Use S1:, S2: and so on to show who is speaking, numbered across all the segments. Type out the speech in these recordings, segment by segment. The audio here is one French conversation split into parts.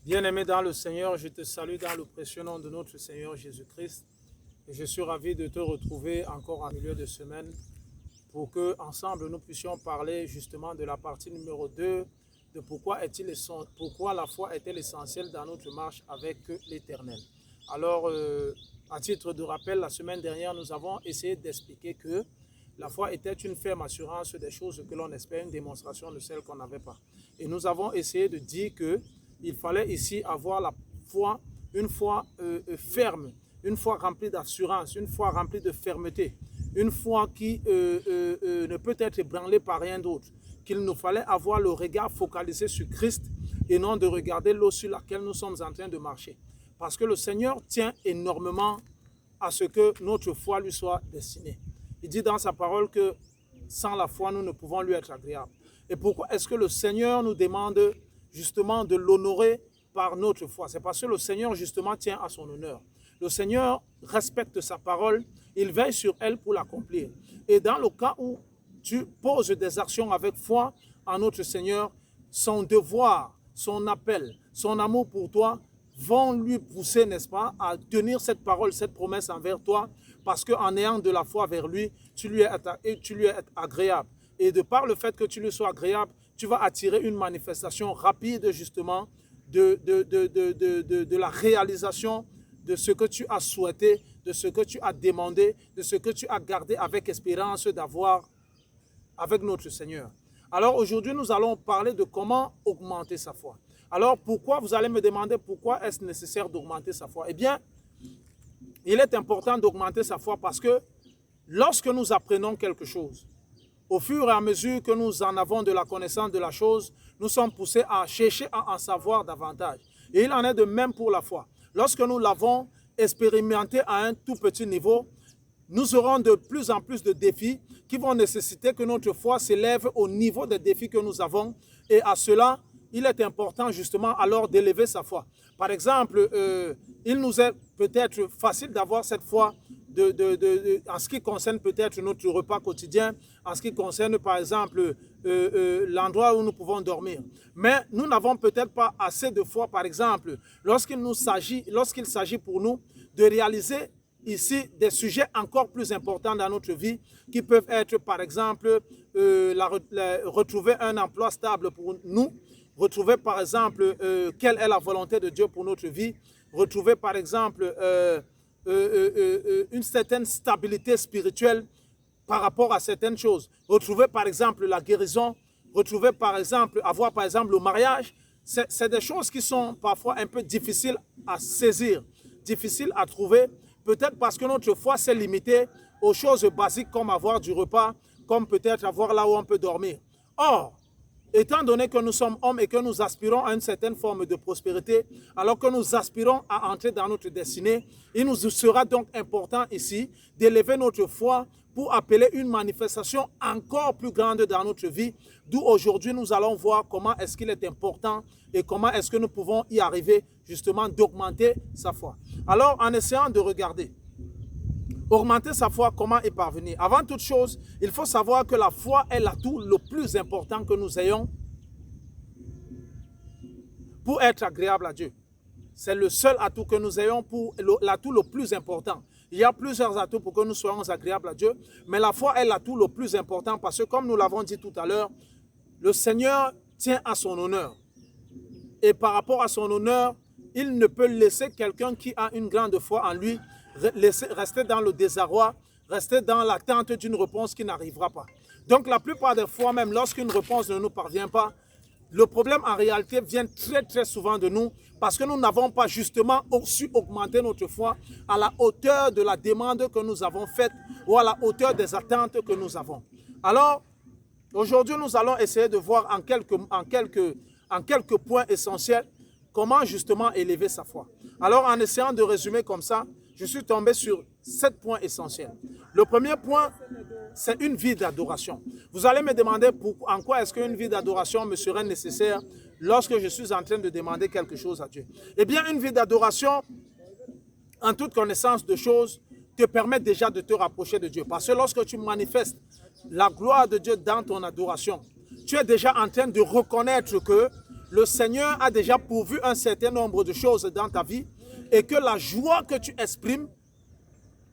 S1: Bien-aimé dans le Seigneur, je te salue dans le précieux nom de notre Seigneur Jésus-Christ. Et je suis ravi de te retrouver encore en milieu de semaine pour que ensemble nous puissions parler justement de la partie numéro 2 de pourquoi la foi est-elle essentielle dans notre marche avec l'Éternel. Alors, à titre de rappel, la semaine dernière, nous avons essayé d'expliquer que la foi était une ferme assurance des choses que l'on espère, une démonstration de celles qu'on n'avait pas. Et nous avons essayé de dire que il fallait ici avoir la foi, une foi ferme, une foi remplie d'assurance, une foi remplie de fermeté, une foi qui ne peut être ébranlée par rien d'autre, qu'il nous fallait avoir le regard focalisé sur Christ et non de regarder l'eau sur laquelle nous sommes en train de marcher. Parce que le Seigneur tient énormément à ce que notre foi lui soit destinée. Il dit dans sa parole que sans la foi, nous ne pouvons lui être agréables. Et pourquoi est-ce que le Seigneur nous demande justement de l'honorer par notre foi? C'est parce que le Seigneur justement tient à son honneur. Le Seigneur respecte sa parole, il veille sur elle pour l'accomplir. Et dans le cas où tu poses des actions avec foi en notre Seigneur, son devoir, son appel, son amour pour toi vont lui pousser, n'est-ce pas, à tenir cette parole, cette promesse envers toi, parce qu'en ayant de la foi vers lui, tu lui es agréable. Et de par le fait que tu lui sois agréable, tu vas attirer une manifestation rapide justement de la réalisation de ce que tu as souhaité, de ce que tu as demandé, de ce que tu as gardé avec espérance d'avoir avec notre Seigneur. Alors aujourd'hui, nous allons parler de comment augmenter sa foi. Alors pourquoi, vous allez me demander pourquoi est-ce nécessaire d'augmenter sa foi? Eh bien, il est important d'augmenter sa foi parce que lorsque nous apprenons quelque chose, au fur et à mesure que nous en avons de la connaissance de la chose, nous sommes poussés à chercher à en savoir davantage. Et il en est de même pour la foi. Lorsque nous l'avons expérimenté à un tout petit niveau, nous aurons de plus en plus de défis qui vont nécessiter que notre foi s'élève au niveau des défis que nous avons. Et à cela, il est important justement alors d'élever sa foi. Par exemple, il nous est peut-être facile d'avoir cette foi en ce qui concerne peut-être notre repas quotidien, en ce qui concerne par exemple l'endroit où nous pouvons dormir. Mais nous n'avons peut-être pas assez de foi, par exemple, lorsqu'il s'agit pour nous de réaliser ici des sujets encore plus importants dans notre vie qui peuvent être par exemple retrouver un emploi stable pour nous, retrouver par exemple quelle est la volonté de Dieu pour notre vie, retrouver par exemple une certaine stabilité spirituelle par rapport à certaines choses, retrouver par exemple la guérison, retrouver par exemple, avoir par exemple le mariage. C'est des choses qui sont parfois un peu difficiles à saisir, difficiles à trouver, peut-être parce que notre foi s'est limitée aux choses basiques comme avoir du repas, comme peut-être avoir là où on peut dormir. Or, étant donné que nous sommes hommes et que nous aspirons à une certaine forme de prospérité, alors que nous aspirons à entrer dans notre destinée, il nous sera donc important ici d'élever notre foi pour appeler une manifestation encore plus grande dans notre vie, d'où aujourd'hui nous allons voir comment est-ce qu'il est important et comment est-ce que nous pouvons y arriver justement d'augmenter sa foi. Alors, en essayant de regarder, augmenter sa foi, comment y parvenir? Avant toute chose, il faut savoir que la foi est l'atout le plus important que nous ayons pour être agréable à Dieu. C'est le seul atout que nous ayons pour l'atout le plus important. Il y a plusieurs atouts pour que nous soyons agréables à Dieu, mais la foi est l'atout le plus important parce que, comme nous l'avons dit tout à l'heure, le Seigneur tient à son honneur. Et par rapport à son honneur, il ne peut laisser quelqu'un qui a une grande foi en lui rester dans le désarroi, rester dans l'attente d'une réponse qui n'arrivera pas. Donc la plupart des fois, même lorsqu'une réponse ne nous parvient pas, le problème en réalité vient très très souvent de nous parce que nous n'avons pas justement su augmenter notre foi à la hauteur de la demande que nous avons faite ou à la hauteur des attentes que nous avons. Alors, aujourd'hui, nous allons essayer de voir en quelques points essentiels comment justement élever sa foi. Alors, en essayant de résumer comme ça, je suis tombé sur 7 points essentiels. Le premier point, c'est une vie d'adoration. Vous allez me demander en quoi est-ce qu'une vie d'adoration me serait nécessaire lorsque je suis en train de demander quelque chose à Dieu. Eh bien, une vie d'adoration, en toute connaissance de choses, te permet déjà de te rapprocher de Dieu. Parce que lorsque tu manifestes la gloire de Dieu dans ton adoration, tu es déjà en train de reconnaître que le Seigneur a déjà pourvu un certain nombre de choses dans ta vie et que la joie que tu exprimes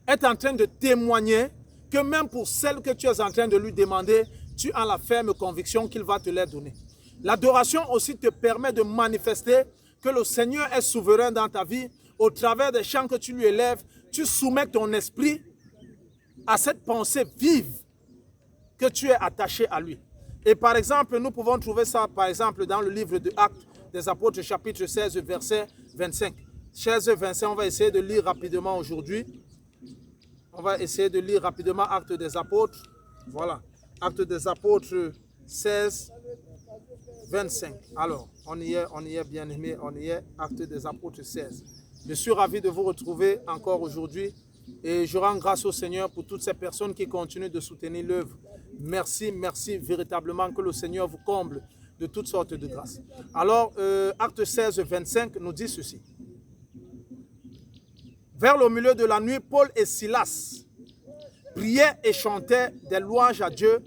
S1: est en train de témoigner que même pour celles que tu es en train de lui demander, tu as la ferme conviction qu'il va te les donner. L'adoration aussi te permet de manifester que le Seigneur est souverain dans ta vie. Au travers des chants que tu lui élèves, tu soumets ton esprit à cette pensée vive que tu es attaché à lui. Et par exemple, nous pouvons trouver ça par exemple dans le livre de Actes des Apôtres, chapitre 16, verset 25. 16, 25, on va essayer de lire rapidement aujourd'hui. On va essayer de lire rapidement Actes des Apôtres. Voilà. Actes des Apôtres 16, 25. Alors, on y est bien aimé, on y est. Actes des Apôtres 16. Je suis ravi de vous retrouver encore aujourd'hui et je rends grâce au Seigneur pour toutes ces personnes qui continuent de soutenir l'œuvre. Merci, merci véritablement que le Seigneur vous comble de toutes sortes de grâces. Alors, Actes 16, 25 nous dit ceci. Vers le milieu de la nuit, Paul et Silas priaient et chantaient des louanges à Dieu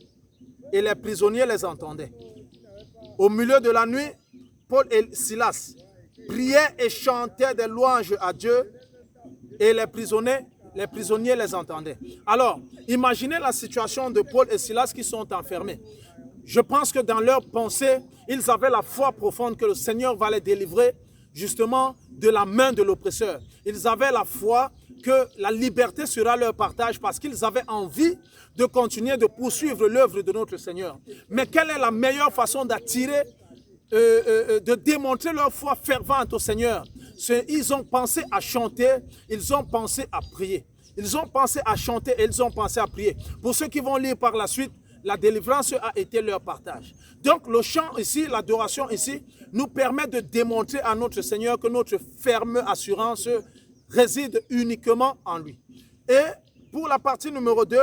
S1: et les prisonniers les entendaient. Au milieu de la nuit, Paul et Silas priaient et chantaient des louanges à Dieu et les prisonniers les entendaient. Alors, imaginez la situation de Paul et Silas qui sont enfermés. Je pense que dans leur pensée, ils avaient la foi profonde que le Seigneur va les délivrer justement de la main de l'oppresseur. Ils avaient la foi que la liberté sera leur partage parce qu'ils avaient envie de continuer de poursuivre l'œuvre de notre Seigneur. Mais quelle est la meilleure façon d'attirer, de démontrer leur foi fervente au Seigneur? Ils ont pensé à chanter, ils ont pensé à prier. Ils ont pensé à chanter et ils ont pensé à prier. Pour ceux qui vont lire par la suite, la délivrance a été leur partage. Donc le chant ici, l'adoration ici, nous permet de démontrer à notre Seigneur que notre ferme assurance réside uniquement en lui. Et pour la partie numéro 2,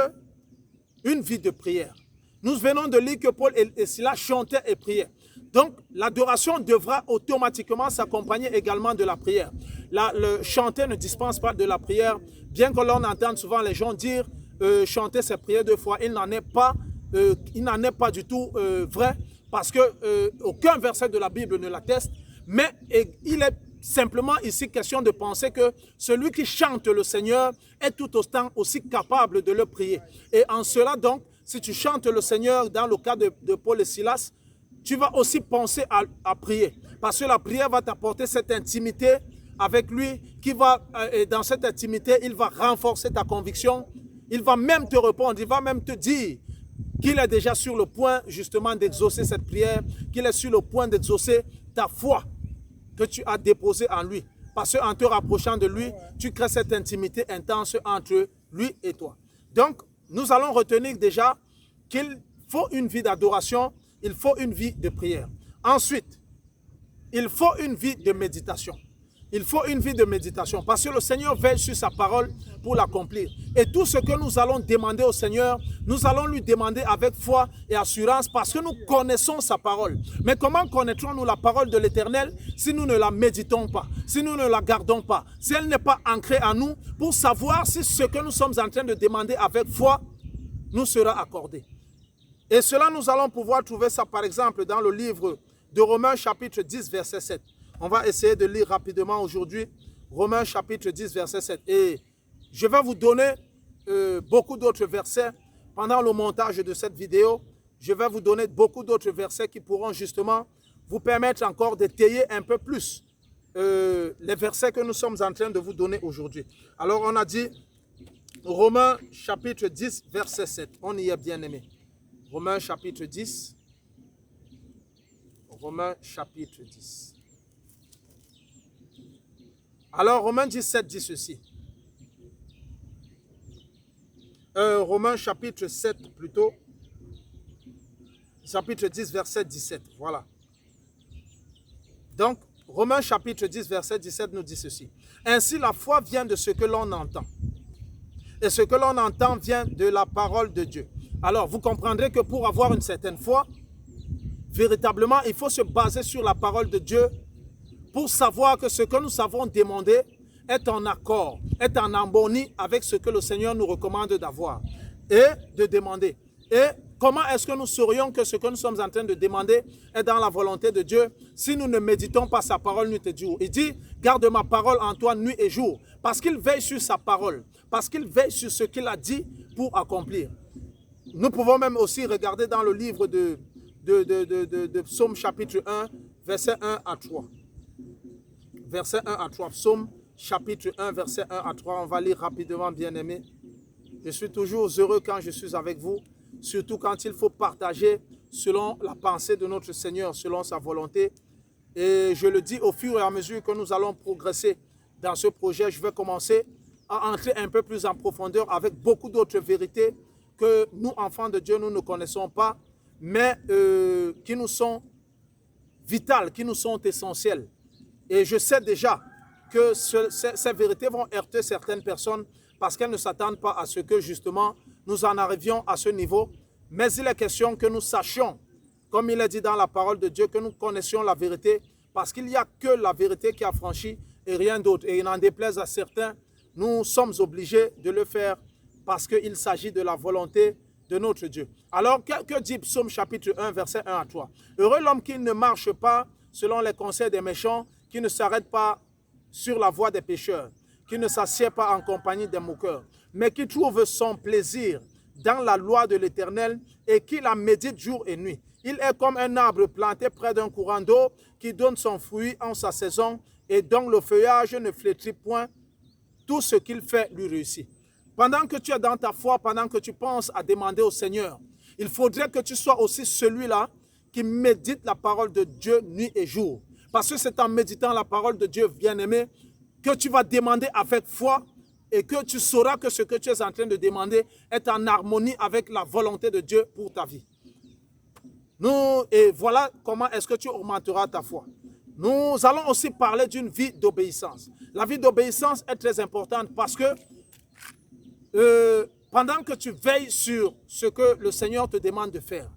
S1: une vie de prière. Nous venons de lire que Paul et Silas chantaient et priaient. Donc l'adoration devra automatiquement s'accompagner également de la prière. Le chanter ne dispense pas de la prière, bien que l'on entende souvent les gens dire chanter c'est prier 2 fois. Il n'en est pas du tout vrai, parce que aucun verset de la Bible ne l'atteste, mais il est simplement ici question de penser que celui qui chante le Seigneur est tout autant aussi capable de le prier. Et en cela donc, si tu chantes le Seigneur dans le cas de Paul et Silas, tu vas aussi penser à prier, parce que la prière va t'apporter cette intimité avec lui, qui va, dans cette intimité, il va renforcer ta conviction, il va même te répondre, il va même te dire qu'il est déjà sur le point justement d'exaucer cette prière, qu'il est sur le point d'exaucer ta foi que tu as déposée en lui. Parce qu'en te rapprochant de lui, tu crées cette intimité intense entre lui et toi. Donc, nous allons retenir déjà qu'il faut une vie d'adoration, il faut une vie de prière. Ensuite, il faut une vie de méditation. Il faut une vie de méditation parce que le Seigneur veille sur sa parole pour l'accomplir. Et tout ce que nous allons demander au Seigneur, nous allons lui demander avec foi et assurance parce que nous connaissons sa parole. Mais comment connaîtrons-nous la parole de l'Éternel si nous ne la méditons pas, si nous ne la gardons pas, si elle n'est pas ancrée en nous pour savoir si ce que nous sommes en train de demander avec foi nous sera accordé. Et cela, nous allons pouvoir trouver ça par exemple dans le livre de Romains chapitre 10 verset 7. On va essayer de lire rapidement aujourd'hui Romains chapitre 10 verset 7. Et je vais vous donner beaucoup d'autres versets pendant le montage de cette vidéo. Je vais vous donner beaucoup d'autres versets qui pourront justement vous permettre encore d'étayer un peu plus les versets que nous sommes en train de vous donner aujourd'hui. Alors on a dit Romains chapitre 10 verset 7. On y est bien aimé. Romains chapitre 10. Romains chapitre 10. Alors, Romains 17 dit ceci. Romains chapitre 7 plutôt. Chapitre 10, verset 17. Voilà. Donc, Romains chapitre 10, verset 17 nous dit ceci. Ainsi, la foi vient de ce que l'on entend. Et ce que l'on entend vient de la parole de Dieu. Alors, vous comprendrez que pour avoir une certaine foi, véritablement, il faut se baser sur la parole de Dieu pour savoir que ce que nous savons demander est en accord, est en harmonie avec ce que le Seigneur nous recommande d'avoir et de demander. Et comment est-ce que nous saurions que ce que nous sommes en train de demander est dans la volonté de Dieu si nous ne méditons pas sa parole nuit et jour? Il dit, garde ma parole en toi nuit et jour, parce qu'il veille sur sa parole, parce qu'il veille sur ce qu'il a dit pour accomplir. Nous pouvons même aussi regarder dans le livre de Psaume chapitre 1, verset 1 à 3. Verset 1 à 3. Psaume chapitre 1, verset 1 à 3. On va lire rapidement, bien-aimés. Je suis toujours heureux quand je suis avec vous, surtout quand il faut partager selon la pensée de notre Seigneur, selon sa volonté. Et je le dis au fur et à mesure que nous allons progresser dans ce projet, je vais commencer à entrer un peu plus en profondeur avec beaucoup d'autres vérités que nous, enfants de Dieu, nous ne connaissons pas, mais qui nous sont vitales, qui nous sont essentielles. Et je sais déjà que ces vérités vont heurter certaines personnes parce qu'elles ne s'attendent pas à ce que justement nous en arrivions à ce niveau. Mais il est question que nous sachions, comme il est dit dans la parole de Dieu, que nous connaissions la vérité, parce qu'il n'y a que la vérité qui a franchi et rien d'autre. Et il n'en déplaise à certains, nous sommes obligés de le faire parce qu'il s'agit de la volonté de notre Dieu. Alors, que dit Psaume chapitre 1, verset 1 à 3? Heureux l'homme qui ne marche pas selon les conseils des méchants, qui ne s'arrête pas sur la voie des pécheurs, qui ne s'assied pas en compagnie des moqueurs, mais qui trouve son plaisir dans la loi de l'Éternel et qui la médite jour et nuit. Il est comme un arbre planté près d'un courant d'eau qui donne son fruit en sa saison et dont le feuillage ne flétrit point. Tout ce qu'il fait lui réussit. Pendant que tu es dans ta foi, pendant que tu penses à demander au Seigneur, il faudrait que tu sois aussi celui-là qui médite la parole de Dieu nuit et jour. Parce que c'est en méditant la parole de Dieu, bien-aimé, que tu vas demander avec foi et que tu sauras que ce que tu es en train de demander est en harmonie avec la volonté de Dieu pour ta vie. Et voilà comment est-ce que tu augmenteras ta foi. Nous allons aussi parler d'une vie d'obéissance. La vie d'obéissance est très importante parce que pendant que tu veilles sur ce que le Seigneur te demande de faire,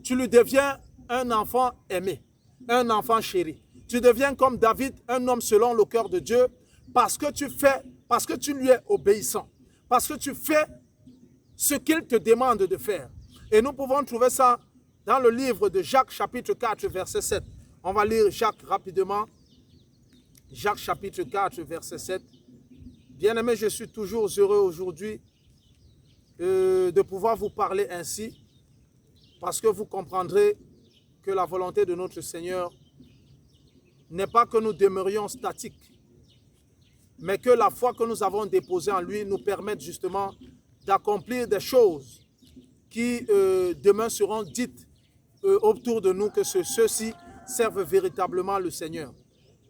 S1: tu lui deviens un enfant aimé, un enfant chéri. Tu deviens comme David, un homme selon le cœur de Dieu, parce que tu lui es obéissant, parce que tu fais ce qu'il te demande de faire. Et nous pouvons trouver ça dans le livre de Jacques chapitre 4, verset 7. On va lire Jacques rapidement. Jacques chapitre 4, verset 7. Bien-aimés, je suis toujours heureux aujourd'hui de pouvoir vous parler ainsi, parce que vous comprendrez que la volonté de notre Seigneur n'est pas que nous demeurions statiques, mais que la foi que nous avons déposée en lui nous permette justement d'accomplir des choses qui demain seront dites autour de nous, que ceux-ci servent véritablement le Seigneur.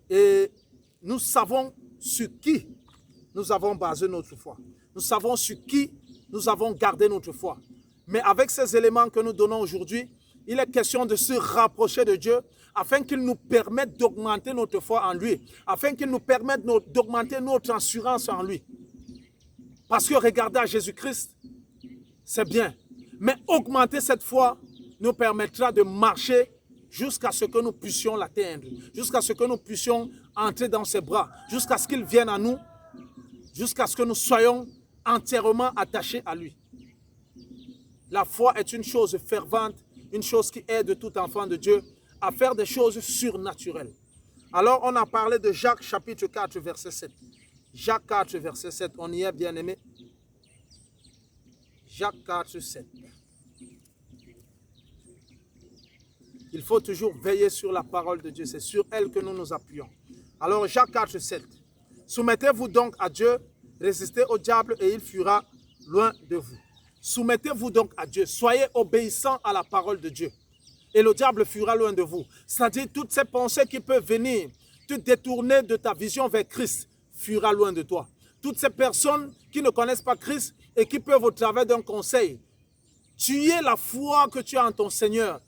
S1: Et nous savons sur qui nous avons basé notre foi. Nous savons sur qui nous avons gardé notre foi. Mais avec ces éléments que nous donnons aujourd'hui, il est question de se rapprocher de Dieu afin qu'il nous permette d'augmenter notre foi en lui, afin qu'il nous permette d'augmenter notre assurance en lui. Parce que regarder à Jésus-Christ, c'est bien. Mais augmenter cette foi nous permettra de marcher jusqu'à ce que nous puissions l'atteindre, jusqu'à ce que nous puissions entrer dans ses bras, jusqu'à ce qu'il vienne à nous, jusqu'à ce que nous soyons entièrement attachés à lui. La foi est une chose fervente, une chose qui aide tout enfant de Dieu à faire des choses surnaturelles. Alors, on a parlé de Jacques chapitre 4, verset 7. Jacques 4, verset 7, on y est, bien-aimé. Jacques 4, 7. Il faut toujours veiller sur la parole de Dieu. C'est sur elle que nous nous appuyons. Alors, Jacques 4, 7. Soumettez-vous donc à Dieu, résistez au diable et il fuira loin de vous. Soumettez-vous donc à Dieu. Soyez obéissants à la parole de Dieu. Et le diable fuira loin de vous. C'est-à-dire toutes ces pensées qui peuvent venir te détourner de ta vision vers Christ fuira loin de toi. Toutes ces personnes qui ne connaissent pas Christ et qui peuvent au travers d'un conseil tuer la foi que tu as en ton Seigneur,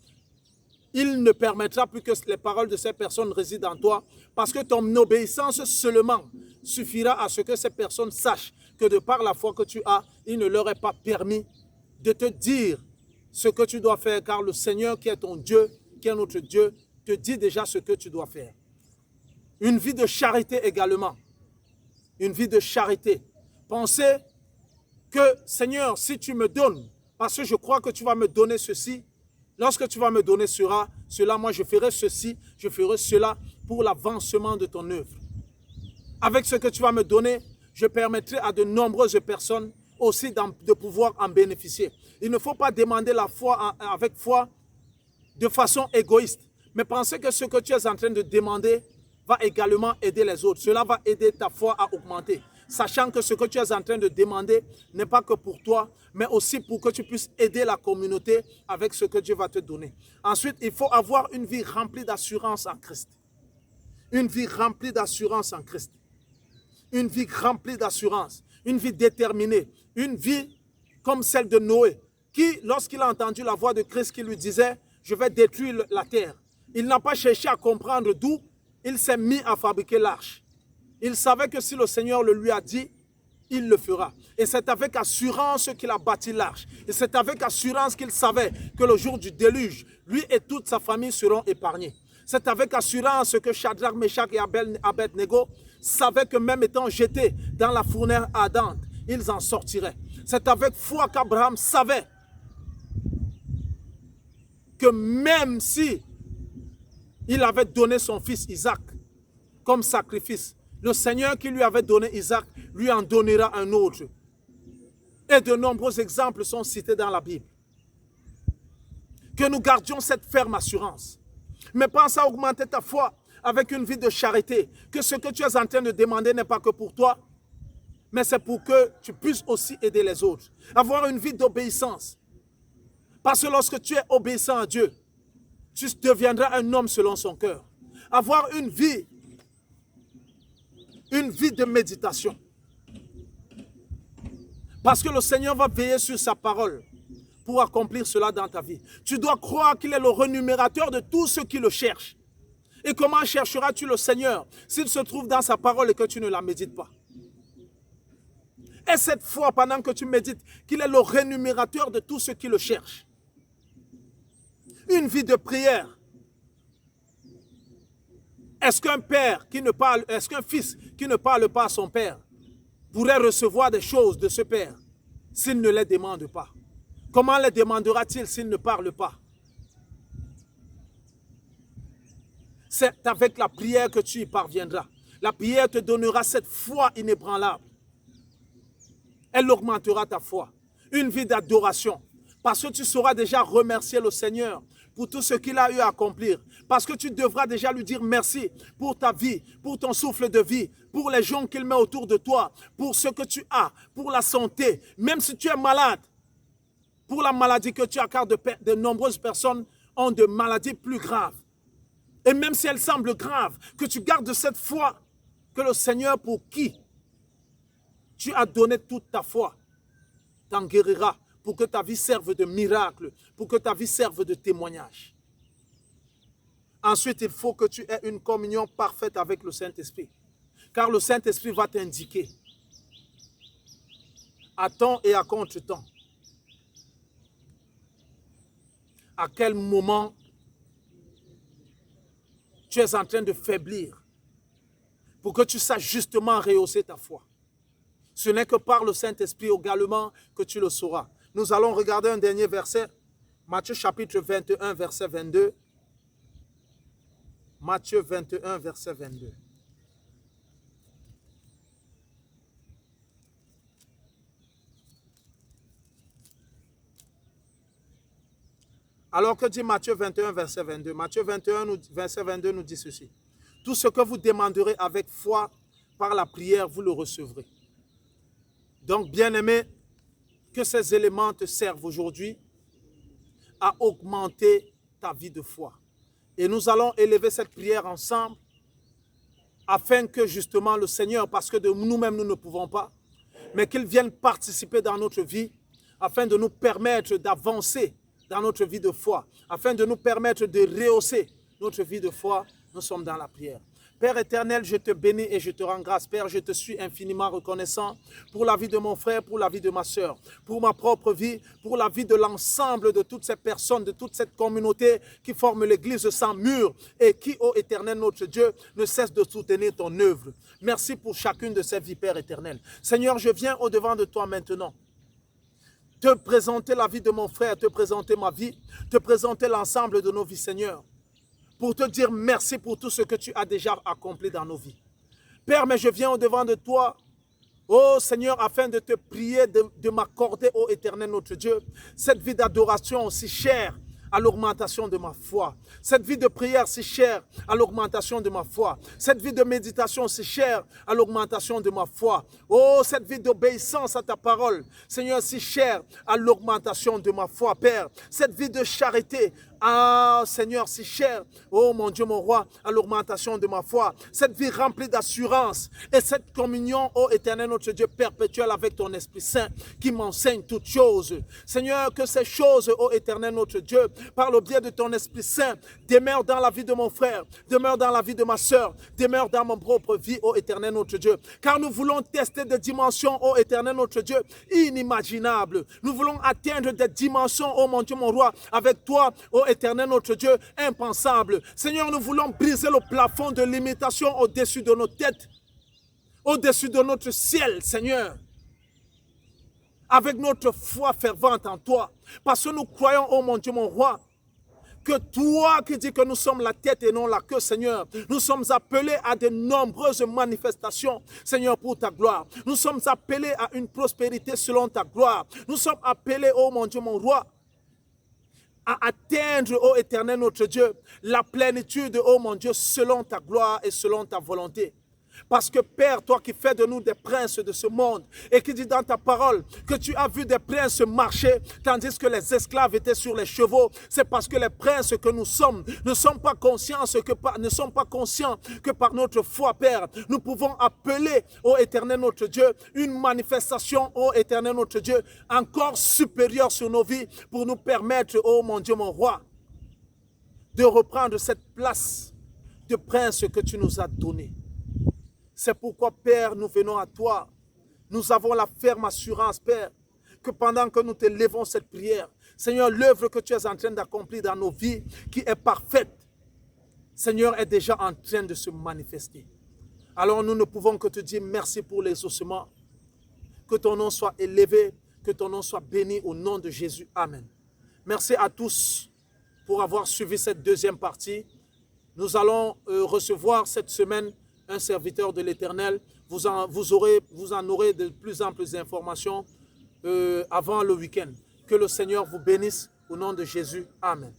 S1: il ne permettra plus que les paroles de ces personnes résident en toi, parce que ton obéissance seulement suffira à ce que ces personnes sachent que de par la foi que tu as, il ne leur est pas permis de te dire ce que tu dois faire, car le Seigneur qui est ton Dieu, qui est notre Dieu, te dit déjà ce que tu dois faire. Une vie de charité également. Une vie de charité. Pensez que, Seigneur, si tu me donnes, parce que je crois que tu vas me donner ceci. Lorsque tu vas me donner cela, moi je ferai ceci, je ferai cela pour l'avancement de ton œuvre. Avec ce que tu vas me donner, je permettrai à de nombreuses personnes aussi de pouvoir en bénéficier. Il ne faut pas demander la foi avec foi de façon égoïste, mais penser que ce que tu es en train de demander va également aider les autres. Cela va aider ta foi à augmenter, sachant que ce que tu es en train de demander n'est pas que pour toi, mais aussi pour que tu puisses aider la communauté avec ce que Dieu va te donner. Ensuite, il faut avoir une vie remplie d'assurance en Christ. Une vie remplie d'assurance en Christ. Une vie remplie d'assurance. Une vie déterminée. Une vie comme celle de Noé, qui, lorsqu'il a entendu la voix de Christ qui lui disait « Je vais détruire la terre », il n'a pas cherché à comprendre d'où il s'est mis à fabriquer l'arche. Il savait que si le Seigneur le lui a dit, il le fera. Et c'est avec assurance qu'il a bâti l'arche. Et c'est avec assurance qu'il savait que le jour du déluge, lui et toute sa famille seront épargnés. C'est avec assurance que Shadrach, Meshach et Abednego savaient que même étant jetés dans la fournaise ardente, ils en sortiraient. C'est avec foi qu'Abraham savait que même si il avait donné son fils Isaac comme sacrifice, le Seigneur qui lui avait donné Isaac lui en donnera un autre. Et de nombreux exemples sont cités dans la Bible. Que nous gardions cette ferme assurance. Mais pense à augmenter ta foi avec une vie de charité. Que ce que tu es en train de demander n'est pas que pour toi, mais c'est pour que tu puisses aussi aider les autres. Avoir une vie d'obéissance. Parce que lorsque tu es obéissant à Dieu, tu deviendras un homme selon son cœur. Avoir une vie de méditation. Parce que le Seigneur va veiller sur sa parole pour accomplir cela dans ta vie. Tu dois croire qu'il est le rémunérateur de tous ceux qui le cherchent. Et comment chercheras-tu le Seigneur s'il se trouve dans sa parole et que tu ne la médites pas? Et cette foi, pendant que tu médites, qu'il est le rémunérateur de tous ceux qui le cherchent. Une vie de prière. Est-ce qu'un fils qui ne parle pas à son père pourrait recevoir des choses de ce père s'il ne les demande pas? Comment les demandera-t-il s'il ne parle pas? C'est avec la prière que tu y parviendras. La prière te donnera cette foi inébranlable. Elle augmentera ta foi. Une vie d'adoration. Parce que tu sauras déjà remercier le Seigneur pour tout ce qu'il a eu à accomplir. Parce que tu devras déjà lui dire merci pour ta vie, pour ton souffle de vie, pour les gens qu'il met autour de toi, pour ce que tu as, pour la santé. Même si tu es malade, pour la maladie que tu as, car de nombreuses personnes ont de maladies plus graves. Et même si elles semblent graves, que tu gardes cette foi que le Seigneur pour qui tu as donné toute ta foi t'en guérira pour que ta vie serve de miracle, pour que ta vie serve de témoignage. Ensuite, il faut que tu aies une communion parfaite avec le Saint-Esprit. Car le Saint-Esprit va t'indiquer à temps et à contre-temps à quel moment tu es en train de faiblir pour que tu saches justement rehausser ta foi. Ce n'est que par le Saint-Esprit également que tu le sauras. Nous allons regarder un dernier verset, Matthieu chapitre 21, verset 22. Matthieu 21, verset 22. Alors que dit Matthieu 21, verset 22? Matthieu 21, verset 22 nous dit ceci. Tout ce que vous demanderez avec foi par la prière, vous le recevrez. Donc, bien-aimé, que ces éléments te servent aujourd'hui à augmenter ta vie de foi. Et nous allons élever cette prière ensemble afin que justement le Seigneur, parce que de nous-mêmes nous ne pouvons pas, mais qu'il vienne participer dans notre vie afin de nous permettre d'avancer dans notre vie de foi, afin de nous permettre de rehausser notre vie de foi. Nous sommes dans la prière. Père éternel, je te bénis et je te rends grâce. Père, je te suis infiniment reconnaissant pour la vie de mon frère, pour la vie de ma sœur, pour ma propre vie, pour la vie de l'ensemble de toutes ces personnes, de toute cette communauté qui forme l'Église sans mur et qui, ô éternel notre Dieu, ne cesse de soutenir ton œuvre. Merci pour chacune de ces vies, Père éternel. Seigneur, je viens au-devant de toi maintenant. te présenter la vie de mon frère, te présenter ma vie, te présenter l'ensemble de nos vies, Seigneur, pour te dire merci pour tout ce que tu as déjà accompli dans nos vies. Père, mais je viens au-devant de toi, oh Seigneur, afin de te prier, de m'accorder, ô Éternel notre Dieu, cette vie d'adoration si chère à l'augmentation de ma foi. Cette vie de prière si chère à l'augmentation de ma foi. Cette vie de méditation si chère à l'augmentation de ma foi. Oh, cette vie d'obéissance à ta parole, Seigneur, si chère à l'augmentation de ma foi, Père. Cette vie de charité, ah, Seigneur, si cher, oh mon Dieu, mon roi, à l'augmentation de ma foi. Cette vie remplie d'assurance et cette communion, oh Éternel, notre Dieu, perpétuelle avec ton Esprit Saint qui m'enseigne toutes choses. Seigneur, que ces choses, oh Éternel, notre Dieu, par le biais de ton Esprit Saint, demeurent dans la vie de mon frère, demeurent dans la vie de ma soeur, demeurent dans mon propre vie, oh Éternel, notre Dieu. Car nous voulons tester des dimensions, oh Éternel, notre Dieu, inimaginables. Nous voulons atteindre des dimensions, oh mon Dieu, mon roi, avec toi, oh Éternel, notre Dieu, impensable. Seigneur, nous voulons briser le plafond de limitation au-dessus de nos têtes, au-dessus de notre ciel, Seigneur, avec notre foi fervente en toi. Parce que nous croyons, oh mon Dieu, mon roi, que toi qui dis que nous sommes la tête et non la queue, Seigneur, nous sommes appelés à de nombreuses manifestations, Seigneur, pour ta gloire. Nous sommes appelés à une prospérité selon ta gloire. Nous sommes appelés, oh mon Dieu, mon roi, à atteindre, ô Éternel notre Dieu, la plénitude, ô mon Dieu, selon ta gloire et selon ta volonté. Parce que Père, toi qui fais de nous des princes de ce monde et qui dis dans ta parole que tu as vu des princes marcher tandis que les esclaves étaient sur les chevaux, c'est parce que les princes que nous sommes ne sont pas conscients que par notre foi, Père, nous pouvons appeler, ô Éternel notre Dieu, une manifestation, ô Éternel notre Dieu, encore supérieure sur nos vies pour nous permettre, ô mon Dieu, mon roi, de reprendre cette place de prince que tu nous as donnée. C'est pourquoi, Père, nous venons à toi. Nous avons la ferme assurance, Père, que pendant que nous te levons cette prière, Seigneur, l'œuvre que tu es en train d'accomplir dans nos vies, qui est parfaite, Seigneur, est déjà en train de se manifester. Alors nous ne pouvons que te dire merci pour l'exaucement. Que ton nom soit élevé, que ton nom soit béni au nom de Jésus. Amen. Merci à tous pour avoir suivi cette deuxième partie. Nous allons recevoir cette semaine un serviteur de l'Éternel. Vous en aurez de plus amples informations avant le week-end. Que le Seigneur vous bénisse au nom de Jésus. Amen.